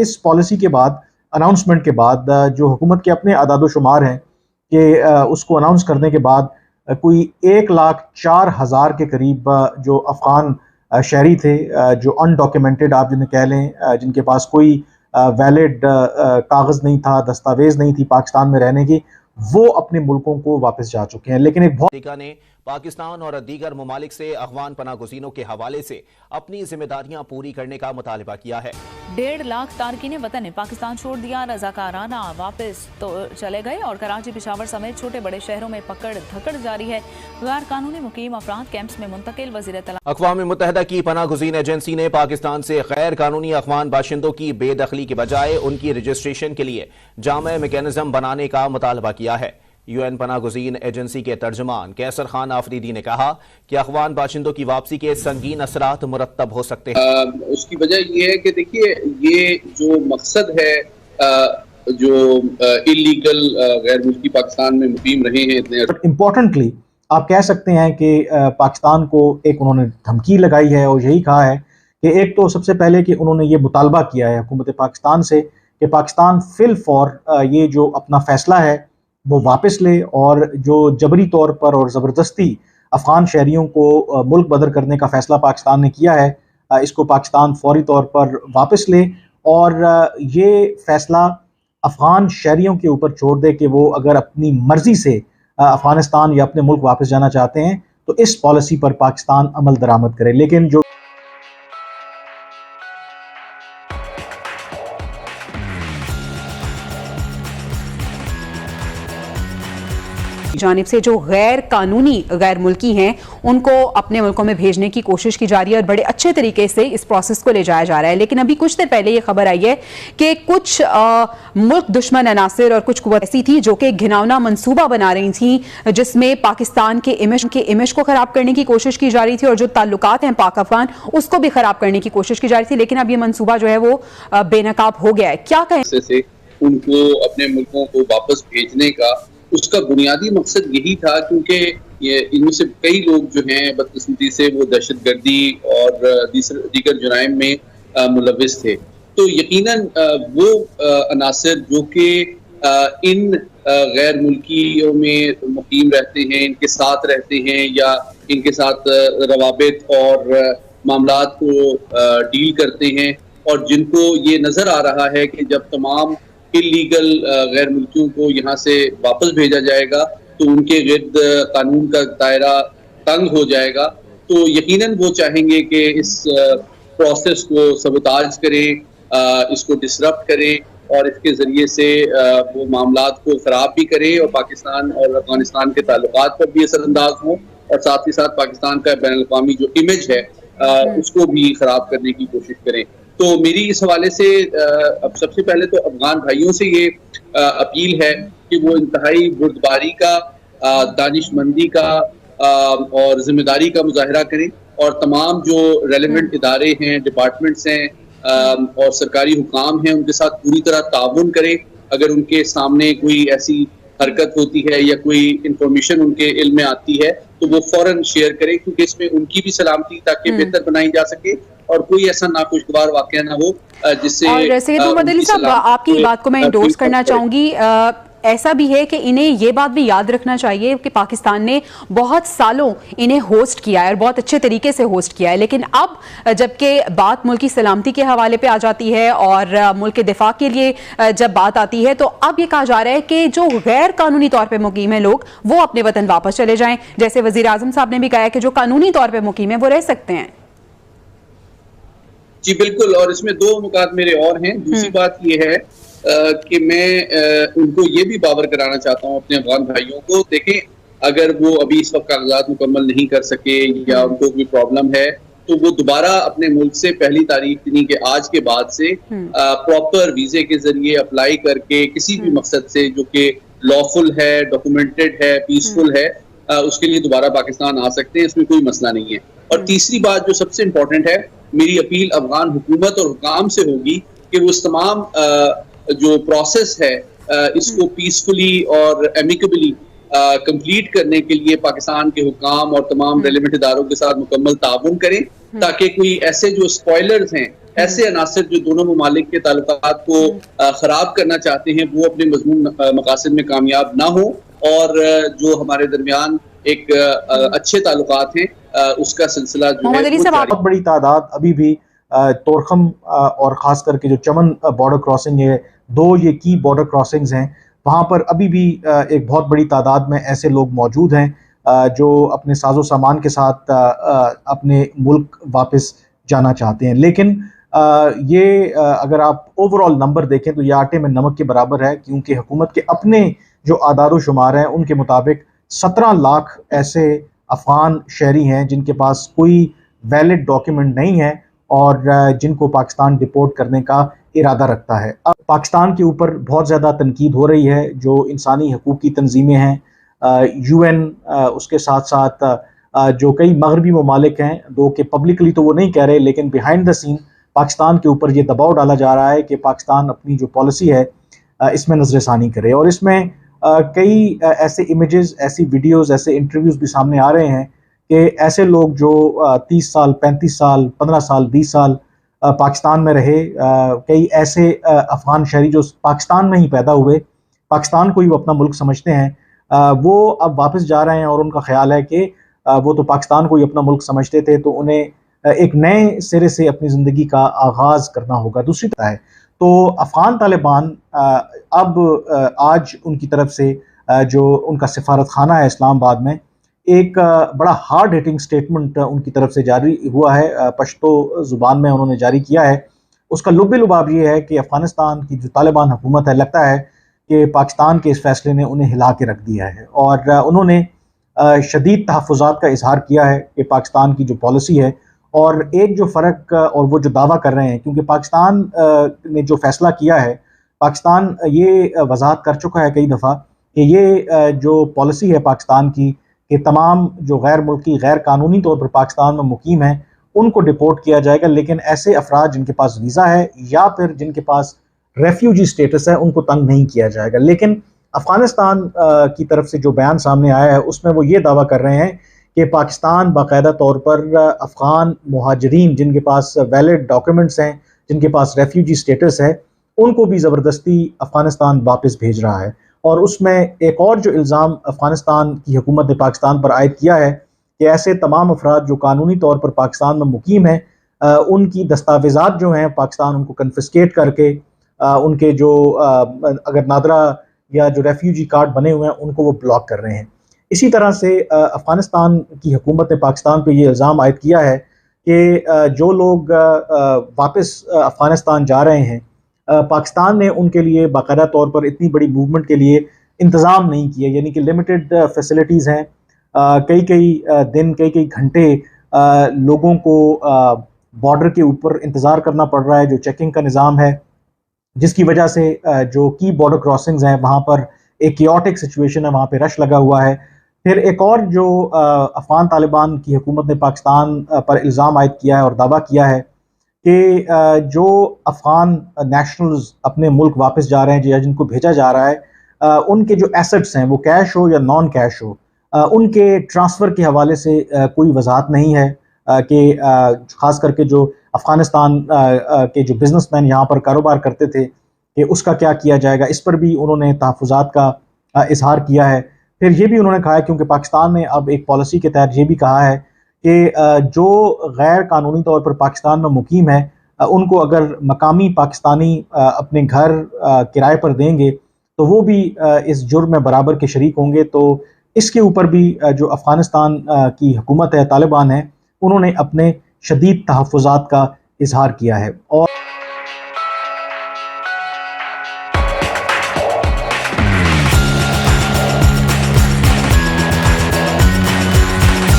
इस पॉलिसी के बाद, अनाउंसमेंट के बाद, जो हुकूमत के अपने अदाद-ओ-शुमार हैं कि उसको अनाउंस करने के बाद कोई 1,04,000 के करीब जो अफ़गान शहरी थे, जो अनडॉक्यूमेंटेड आप जिन्हें कह लें, जिनके पास कोई वैलिड कागज़ नहीं था, दस्तावेज़ नहीं थी पाकिस्तान में रहने की, वो अपने मुल्कों को वापस जा चुके हैं। लेकिन एक बहुत ने पाकिस्तान और दीगर ममालिक से अफगान पनागुज़ीनों के हवाले से अपनी जिम्मेदारियां पूरी करने का मुतालबा किया है। 1.5 लाख तारकीन वतन ने पाकिस्तान छोड़ दिया, रजाकाराना वापस तो चले गए और कराची, पेशावर समेत छोटे बड़े शहरों में पकड़ धकड़ जारी है। गैर कानूनी मुकीम अफराद कैंप्स में मुंतकिल। वज़ीर अक़वाम मुत्तहिदा की पनागुज़ीन एजेंसी ने पाकिस्तान से गैर कानूनी अफगान बाशिंदों की बेदखली के बजाय उनकी रजिस्ट्रेशन के लिए जामे मैकेनिज्म बनाने का मुतालबा किया है। यूएन पनागुज़ीन एजेंसी के तर्जुमान कैसर खान आफरीदी ने कहा कि अफगान बाशिंदों की वापसी के संगीन असरात मुरत्तब हो सकते हैं। उसकी वजह यह है कि देखिए, ये जो मकसद है, जो इलीगल गैर मुल्की पाकिस्तान में मुकीम रहे हैं इतने, इम्पोर्टेंटली आप कह सकते हैं कि पाकिस्तान को एक उन्होंने धमकी लगाई है और यही कहा है कि एक तो सबसे पहले कि उन्होंने ये मुतालबा किया है हुकूमत पाकिस्तान से कि पाकिस्तान फिल फॉर ये जो अपना फैसला है वो वापस ले, और जो जबरी तौर पर और ज़बरदस्ती अफ़गान शहरियों को मुल्क बदर करने का फ़ैसला पाकिस्तान ने किया है, इसको पाकिस्तान फौरी तौर पर वापस ले और ये फ़ैसला अफ़गान शहरियों के ऊपर छोड़ दे कि वो अगर अपनी मर्ज़ी से अफ़गानिस्तान या अपने मुल्क वापस जाना चाहते हैं तो इस पॉलिसी पर पाकिस्तान अमल दरामद करे। लेकिन जो जानिब से जो गैर कानूनी गैर मुल्की हैं उनको अपने मुल्कों में भेजने की कोशिश की जा रही है और बड़े अच्छे तरीके से इस प्रोसेस को ले जाया जा रहा है। लेकिन अभी कुछ देर पहले ये खबर आई है कि कुछ मुल्क दुश्मन अनासिर और कुछ कुव्वत ऐसी थी जो कि घिनौना मंसूबा बना रही थी जिसमें पाकिस्तान के इमेज को खराब करने की कोशिश की जा रही थी और जो ताल्लुकात हैं पाक अफगान उसको भी खराब करने की कोशिश की जा रही थी। लेकिन अब ये मंसूबा जो है वो बेनकाब हो गया है। क्या कहें? उनको अपने मुल्कों को वापस भेजने का उसका बुनियादी मकसद यही था, क्योंकि ये इनमें से कई लोग जो हैं बदकिस्मती से वो दहशतगर्दी और दीगर जुराइम में मुलविस थे। तो यकीनन वो अनासर जो कि इन गैर मुल्कियों में मुकीम रहते हैं, इनके साथ रहते हैं या इनके साथ रवाबित और मामलात को डील करते हैं, और जिनको ये नज़र आ रहा है कि जब तमाम इलीगल गैर मुल्कियों को यहाँ से वापस भेजा जाएगा तो उनके गिर्द कानून का दायरा तंग हो जाएगा, तो यकीनन वो चाहेंगे कि इस प्रोसेस को सबोताज करें, इसको डिसरप्ट करें और इसके ज़रिए से वो मामलात को ख़राब भी करें और पाकिस्तान और अफगानिस्तान के ताल्लुकात पर भी असरअंदाज हों, और साथ ही साथ पाकिस्तान का बैनुल-अक़वामी जो इमेज है उसको भी ख़राब करने की कोशिश करें। तो मेरी इस हवाले से अब सबसे पहले तो अफगान भाइयों से ये अपील है कि वो इंतहाई बुर्दबारी का, दानिशमंदी का और जिम्मेदारी का मुजाहरा करें और तमाम जो रेलेवेंट इदारे हैं, डिपार्टमेंट्स हैं और सरकारी हुकाम हैं उनके साथ पूरी तरह ताउन करें। अगर उनके सामने कोई ऐसी हरकत होती है या कोई इंफॉर्मेशन उनके इल्म में आती है तो वो फौरन शेयर करें, क्योंकि इसमें उनकी भी सलामती ताकि बेहतर बनाई जा सके और कोई ऐसा नाखुशगवार वाकया ना हो जिससे। और सैयद मोहम्मद अली साहब, आपकी बात को मैं इंडोर्स करना चाहूंगी। ऐसा भी है कि इन्हें ये बात भी याद रखना चाहिए कि पाकिस्तान ने बहुत सालों इन्हें होस्ट किया है और बहुत अच्छे तरीके से होस्ट किया है, लेकिन अब जबकि बात मुल्क की सलामती के हवाले पे आ जाती है और मुल्क के दिफा के लिए जब बात आती है तो अब ये कहा जा रहा है कि जो गैर कानूनी तौर पर मुकीम है लोग वो अपने वतन वापस चले जाएं। जैसे वजीर आजम साहब ने भी कहा है कि जो कानूनी तौर पर मुकीम है वो रह सकते हैं। जी बिल्कुल, और इसमें दो मुकात मेरे और हैं। दूसरी बात यह है कि मैं उनको ये भी बावर कराना चाहता हूँ अपने अफगान भाइयों को। देखें, अगर वो अभी इस वक्त कागजात मुकम्मल नहीं कर सके या उनको कोई प्रॉब्लम है तो वो दोबारा अपने मुल्क से पहली तारीख यानी कि आज के बाद से प्रॉपर वीजे के जरिए अप्लाई करके किसी भी मकसद से जो कि लॉफुल है, डॉक्यूमेंटेड है, पीसफुल है, उसके लिए दोबारा पाकिस्तान आ सकते हैं, इसमें कोई मसला नहीं है। और तीसरी बात जो सबसे इम्पोर्टेंट है, मेरी अपील अफगान हुकूमत और हुकाम से होगी कि वो इस तमाम जो प्रोसेस है इसको पीसफुली और एमिकेबली कंप्लीट करने के लिए पाकिस्तान के हुकाम और तमाम रेलेवेंट इदारों के साथ मुकम्मल ताउन करें, ताकि कोई ऐसे जो स्पॉयलर्स हैं ऐसे अनासर जो दोनों ममालिक के ताल्लुकात को खराब करना चाहते हैं वो अपने मजमून मकासद में कामयाब ना हो, और जो हमारे दरमियान एक अच्छे ताल्लुकात हैं उसका सिलसिला जो है बहुत बड़ी तादाद अभी भी तोरखम और ख़ास करके जो चमन बॉर्डर क्रॉसिंग है, 2 ये की बॉर्डर क्रॉसिंग्स हैं, वहाँ पर अभी भी एक बहुत बड़ी तादाद में ऐसे लोग मौजूद हैं जो अपने साजो सामान के साथ अपने मुल्क वापस जाना चाहते हैं। लेकिन ये अगर आप ओवरऑल नंबर देखें तो ये आटे में नमक के बराबर है, क्योंकि हुकूमत के अपने जो आदार शुमार हैं उनके मुताबिक 17 लाख ऐसे अफ़गान शहरी हैं जिनके पास कोई वैलिड डॉक्यूमेंट नहीं है और जिनको पाकिस्तान डिपोर्ट करने का इरादा रखता है। अब पाकिस्तान के ऊपर बहुत ज़्यादा तनकीद हो रही है, जो इंसानी हकूक़ की तंजीमें हैं, UN, उसके साथ साथ जो कई मगरबी ममालिक हैं, दो के पब्लिकली तो वो नहीं कह रहे, लेकिन बिहाइंड द सीन पाकिस्तान के ऊपर ये दबाव डाला जा रहा है कि पाकिस्तान अपनी जो पॉलिसी है इसमें नज़रसानी करे। और इसमें कई ऐसे इमेजेस, ऐसी वीडियोस, ऐसे इंटरव्यूज़ भी सामने आ रहे हैं कि ऐसे लोग जो 30 साल, 35 साल, 15 साल, 20 साल पाकिस्तान में रहे, कई ऐसे अफ़गान शहरी जो पाकिस्तान में ही पैदा हुए, पाकिस्तान को ही वो अपना मुल्क समझते हैं, वो अब वापस जा रहे हैं और उनका ख्याल है कि वो तो पाकिस्तान को ही अपना मुल्क समझते थे, तो उन्हें एक नए सिरे से अपनी ज़िंदगी का आगाज़ करना होगा। दूसरी तरफ है तो अफ़गान तालिबान अब आज उनकी तरफ से जो उनका सिफारत खाना है इस्लामाबाद में, एक बड़ा हार्ड हिटिंग स्टेटमेंट उनकी तरफ से जारी हुआ है, पश्तो ज़ुबान में उन्होंने जारी किया है। उसका लुब-ए-लुबाब ये है कि अफ़गानिस्तान की जो तालिबान हुकूमत है, लगता है कि पाकिस्तान के इस फैसले ने उन्हें हिला के रख दिया है, और उन्होंने शदीद तहफ़्फ़ुज़ात का इज़हार किया है कि पाकिस्तान की जो पॉलिसी है, और एक जो फ़र्क और वो जो दावा कर रहे हैं, क्योंकि पाकिस्तान ने जो फ़ैसला किया है, पाकिस्तान ये वज़ाहत कर चुका है कई दफ़ा कि ये जो पॉलिसी है पाकिस्तान की कि तमाम जो गैर मुल्की, गैर कानूनी तौर पर पाकिस्तान में मुकीम हैं उनको डिपोर्ट किया जाएगा, लेकिन ऐसे अफराद जिनके पास वीज़ा है या फिर जिनके पास रेफ्यूजी स्टेटस है उनको तंग नहीं किया जाएगा। लेकिन अफ़गानिस्तान की तरफ से जो बयान सामने आया है उसमें वो ये दावा कर रहे हैं कि पाकिस्तान बाकायदा तौर पर अफ़गान मुहाजिरीन जिनके पास वैलिड डॉक्यूमेंट्स हैं, जिनके पास रेफ्यूजी स्टेटस है, उनको भी ज़बरदस्ती अफ़गानिस्तान वापस भेज रहा है। और उसमें एक और जो इल्ज़ाम अफ़गानिस्तान की हुकूमत ने पाकिस्तान पर आयद किया है कि ऐसे तमाम अफराद जो कानूनी तौर पर पाकिस्तान में मुकीम हैं, उनकी दस्तावेज़ात जो हैं पाकिस्तान उनको कन्फिस्केट करके उनके जो अगर नादरा या जो रेफ्यूजी कार्ड बने हुए हैं उनको वो ब्लॉक कर रहे हैं। इसी तरह से अफ़गानिस्तान की हुकूमत ने पाकिस्तान पर ये इल्ज़ाम आयद किया है कि जो लोग वापस अफ़गानिस्तान जा रहे हैं, पाकिस्तान ने उनके लिए बाकायदा तौर पर इतनी बड़ी मूवमेंट के लिए इंतज़ाम नहीं किए, यानी कि लिमिटेड फैसिलिटीज़ हैं, कई दिन, कई घंटे लोगों को बॉर्डर के ऊपर इंतज़ार करना पड़ रहा है, जो चेकिंग का निज़ाम है, जिसकी वजह से जो की बॉर्डर क्रॉसिंग्स हैं वहाँ पर एक कियोटिक सिचुएशन है, वहाँ पे रश लगा हुआ है। फिर एक और जो अफ़गान तालिबान की हुकूमत ने पाकिस्तान पर इल्ज़ाम आयद किया है और दावा किया है कि जो अफ़गान नेशनल्स अपने मुल्क वापस जा रहे हैं या जिनको भेजा जा रहा है, उनके जो एसेट्स हैं वो कैश हो या नॉन कैश हो, उनके ट्रांसफ़र के हवाले से कोई वजाहत नहीं है कि ख़ास करके जो अफ़गानिस्तान के जो बिज़नेसमैन यहाँ पर कारोबार करते थे कि उसका क्या किया जाएगा, इस पर भी उन्होंने तहफ़्फ़ुज़ात का इज़हार किया है। फिर ये भी उन्होंने कहा है, क्योंकि पाकिस्तान ने अब एक पॉलिसी के तहत ये भी कहा है कि जो गैर कानूनी तौर पर पाकिस्तान में मुकीम है उनको अगर मकामी पाकिस्तानी अपने घर किराए पर देंगे तो वो भी इस जुर्म में बराबर के शरीक होंगे। तो इसके ऊपर भी जो अफ़गानिस्तान की हुकूमत है, तालिबान है, उन्होंने अपने शदीद तहफ़्फ़ुज़ात का इज़हार किया है। और